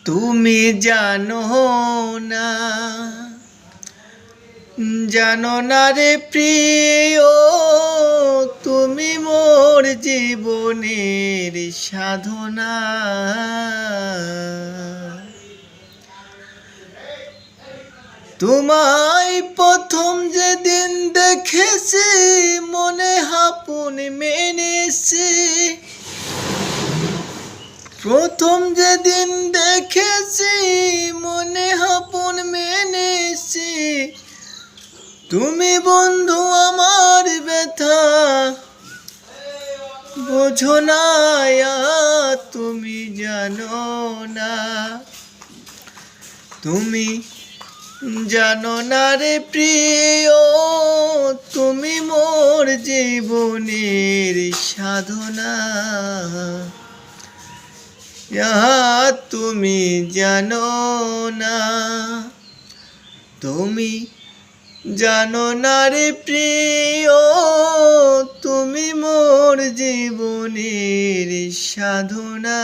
তুমি জানো না রে প্রিয়, তুমি মোর জীবনের সাধনা। তোমায় প্রথম যেদিন দেখেছি মনে আপন মেনেছি, প্রথম যেদিন দেখেছি মনে আপন মেনেছি। তুমি বন্ধু আমার ব্যথা বোঝো না, তুমি জানো না, তুমি জানো না রে প্রিয়, তুমি মোর জীবনের সাধনা। তুমি জানো না, তুমি জানো না রে প্রিয়, তুমি মোর জীবনের সাধনা।